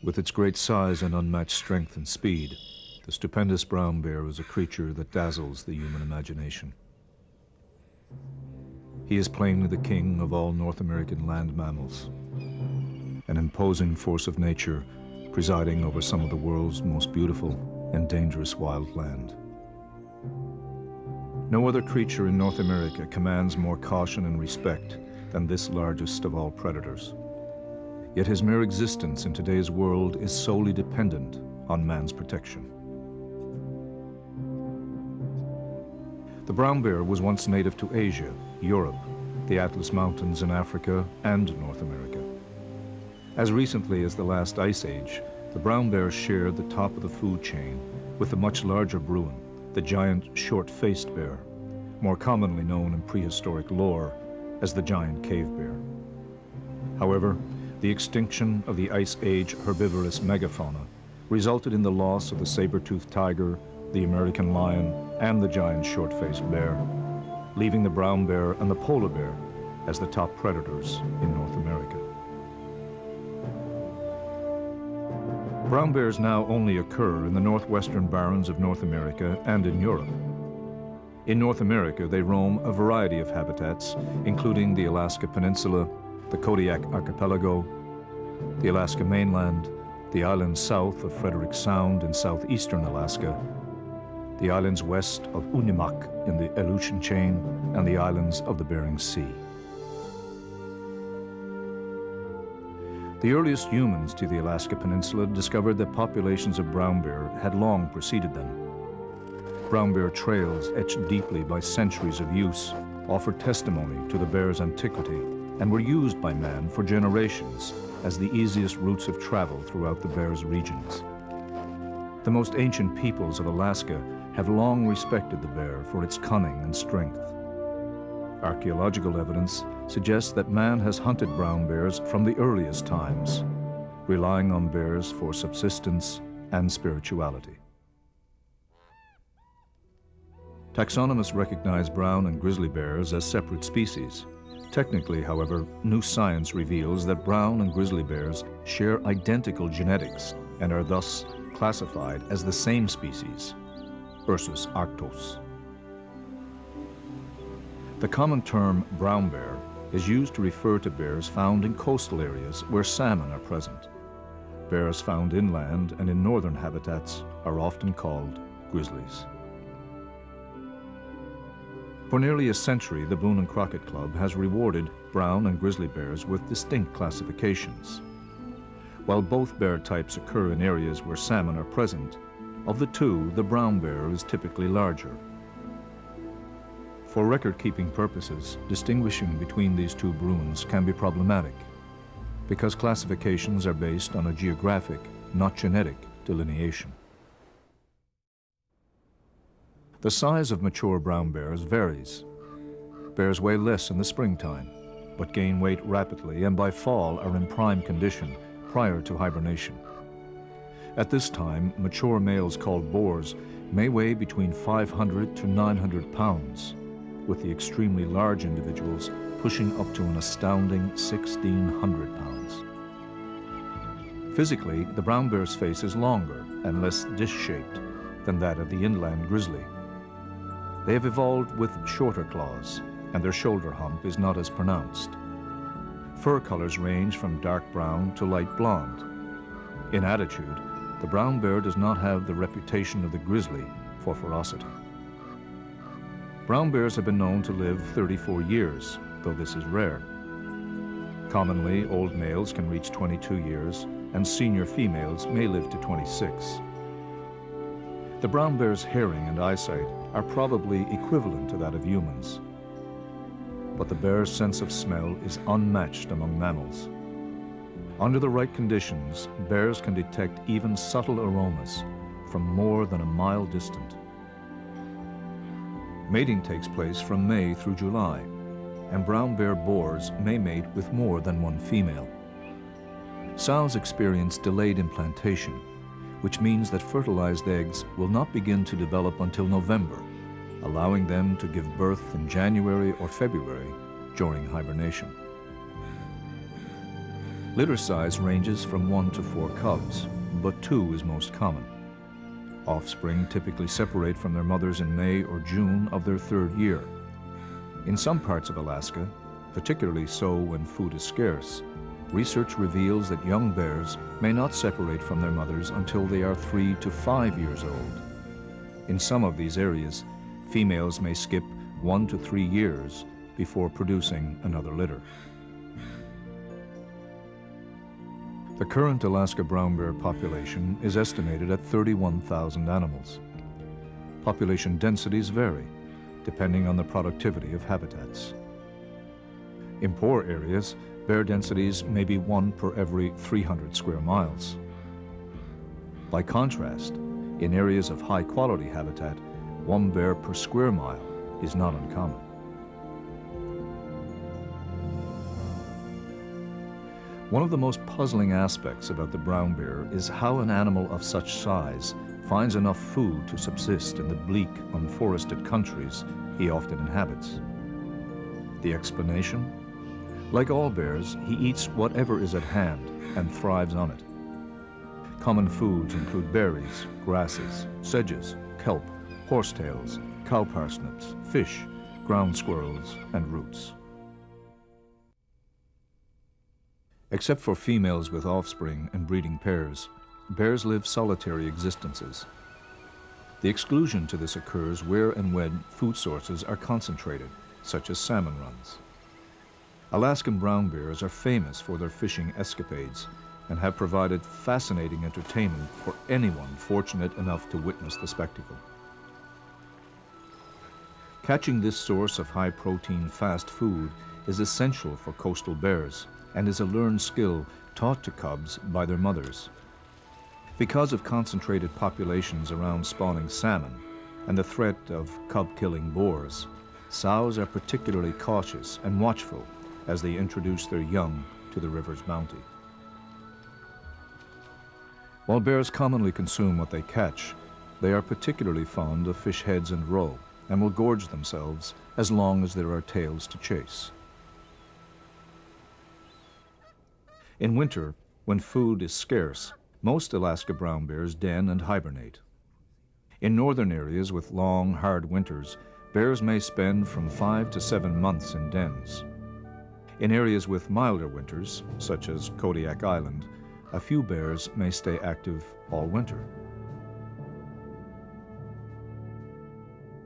With its great size and unmatched strength and speed, the stupendous brown bear is a creature that dazzles the human imagination. He is plainly the king of all North American land mammals, an imposing force of nature presiding over some of the world's most beautiful and dangerous wild land. No other creature in North America commands more caution and respect than this largest of all predators. Yet his mere existence in today's world is solely dependent on man's protection. The brown bear was once native to Asia, Europe, the Atlas Mountains in Africa, and North America. As recently as the last ice age, the brown bear shared the top of the food chain with the much larger bruin, the giant short-faced bear, more commonly known in prehistoric lore as the giant cave bear. However, the extinction of the Ice Age herbivorous megafauna resulted in the loss of the saber-toothed tiger, the American lion, and the giant short-faced bear, leaving the brown bear and the polar bear as the top predators in North America. Brown bears now only occur in the northwestern barrens of North America and in Europe. In North America, they roam a variety of habitats, including the Alaska Peninsula, the Kodiak Archipelago, the Alaska mainland, the islands south of Frederick Sound in southeastern Alaska, the islands west of Unimak in the Aleutian Chain, and the islands of the Bering Sea. The earliest humans to the Alaska Peninsula discovered that populations of brown bear had long preceded them. Brown bear trails, etched deeply by centuries of use, offer testimony to the bear's antiquity and were used by man for generations as the easiest routes of travel throughout the bear's regions. The most ancient peoples of Alaska have long respected the bear for its cunning and strength. Archaeological evidence suggests that man has hunted brown bears from the earliest times, relying on bears for subsistence and spirituality. Taxonomists recognize brown and grizzly bears as separate species. Technically, however, new science reveals that brown and grizzly bears share identical genetics and are thus classified as the same species, Ursus arctos. The common term brown bear is used to refer to bears found in coastal areas where salmon are present. Bears found inland and in northern habitats are often called grizzlies. For nearly a century, the Boone and Crockett Club has rewarded brown and grizzly bears with distinct classifications. While both bear types occur in areas where salmon are present, of the two, the brown bear is typically larger. For record-keeping purposes, distinguishing between these two bruins can be problematic because classifications are based on a geographic, not genetic, delineation. The size of mature brown bears varies. Bears weigh less in the springtime, but gain weight rapidly and by fall are in prime condition prior to hibernation. At this time, mature males called boars may weigh between 500 to 900 pounds, with the extremely large individuals pushing up to an astounding 1,600 pounds. Physically, the brown bear's face is longer and less dish-shaped than that of the inland grizzly. They have evolved with shorter claws, and their shoulder hump is not as pronounced. Fur colors range from dark brown to light blonde. In attitude, the brown bear does not have the reputation of the grizzly for ferocity. Brown bears have been known to live 34 years, though this is rare. Commonly, old males can reach 22 years, and senior females may live to 26. The brown bear's hearing and eyesight are probably equivalent to that of humans. But the bear's sense of smell is unmatched among mammals. Under the right conditions, bears can detect even subtle aromas from more than a mile distant. Mating takes place from May through July, and brown bear boars may mate with more than one female. Sows experience delayed implantation, which means that fertilized eggs will not begin to develop until November, allowing them to give birth in January or February during hibernation. Litter size ranges from 1 to 4 cubs, but 2 is most common. Offspring typically separate from their mothers in May or June of their 3rd year. In some parts of Alaska, particularly so when food is scarce, research reveals that young bears may not separate from their mothers until they are 3 to 5 years old. In some of these areas, females may skip 1 to 3 years before producing another litter. The current Alaska brown bear population is estimated at 31,000 animals. Population densities vary, depending on the productivity of habitats. In poor areas, bear densities may be 1 per every 300 square miles. By contrast, in areas of high-quality habitat, 1 bear per square mile is not uncommon. One of the most puzzling aspects about the brown bear is how an animal of such size finds enough food to subsist in the bleak, unforested countries he often inhabits. The explanation? Like all bears, he eats whatever is at hand and thrives on it. Common foods include berries, grasses, sedges, kelp, horsetails, cow parsnips, fish, ground squirrels, and roots. Except for females with offspring and breeding pairs, bears live solitary existences. The exclusion to this occurs where and when food sources are concentrated, such as salmon runs. Alaskan brown bears are famous for their fishing escapades and have provided fascinating entertainment for anyone fortunate enough to witness the spectacle. Catching this source of high-protein fast food is essential for coastal bears and is a learned skill taught to cubs by their mothers. Because of concentrated populations around spawning salmon and the threat of cub-killing boars, sows are particularly cautious and watchful as they introduce their young to the river's bounty. While bears commonly consume what they catch, they are particularly fond of fish heads and roe and will gorge themselves as long as there are tails to chase. In winter, when food is scarce, most Alaska brown bears den and hibernate. In northern areas with long, hard winters, bears may spend from 5 to 7 months in dens. In areas with milder winters, such as Kodiak Island, a few bears may stay active all winter.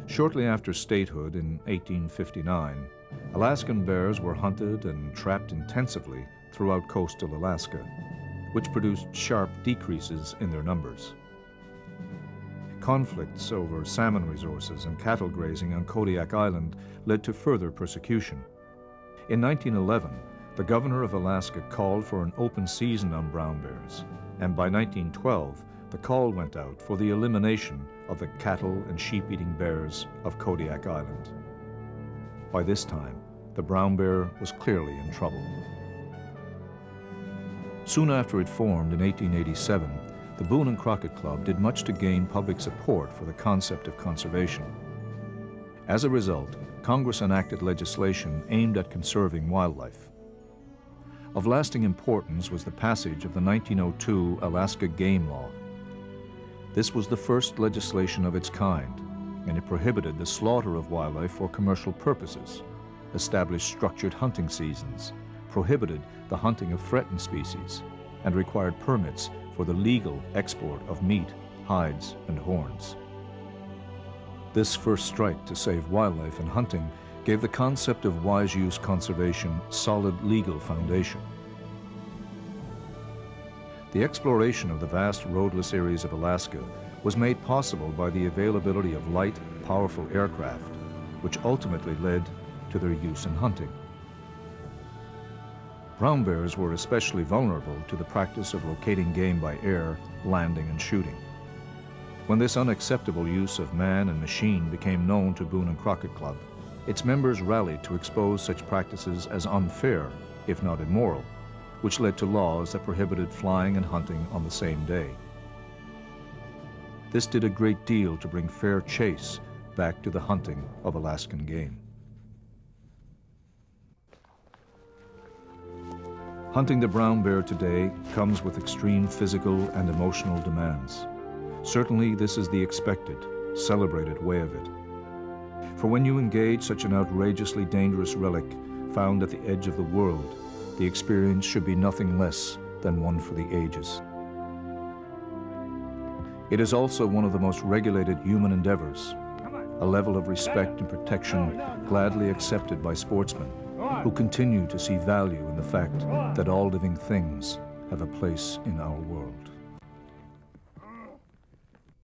Shortly after statehood in 1859, Alaskan bears were hunted and trapped intensively throughout coastal Alaska, which produced sharp decreases in their numbers. Conflicts over salmon resources and cattle grazing on Kodiak Island led to further persecution. In 1911, the governor of Alaska called for an open season on brown bears, and by 1912, the call went out for the elimination of the cattle and sheep-eating bears of Kodiak Island. By this time, the brown bear was clearly in trouble. Soon after it formed in 1887, the Boone and Crockett Club did much to gain public support for the concept of conservation. As a result, Congress enacted legislation aimed at conserving wildlife. Of lasting importance was the passage of the 1902 Alaska Game Law. This was the first legislation of its kind, and it prohibited the slaughter of wildlife for commercial purposes, established structured hunting seasons, prohibited the hunting of threatened species, and required permits for the legal export of meat, hides, and horns. This first strike to save wildlife and hunting gave the concept of wise use conservation solid legal foundation. The exploration of the vast roadless areas of Alaska was made possible by the availability of light, powerful aircraft, which ultimately led to their use in hunting. Brown bears were especially vulnerable to the practice of locating game by air, landing, and shooting. When this unacceptable use of man and machine became known to Boone and Crockett Club, its members rallied to expose such practices as unfair, if not immoral, which led to laws that prohibited flying and hunting on the same day. This did a great deal to bring fair chase back to the hunting of Alaskan game. Hunting the brown bear today comes with extreme physical and emotional demands. Certainly, this is the expected, celebrated way of it. For when you engage such an outrageously dangerous relic found at the edge of the world, the experience should be nothing less than one for the ages. It is also one of the most regulated human endeavors, a level of respect and protection gladly accepted by sportsmen who continue to see value in the fact that all living things have a place in our world.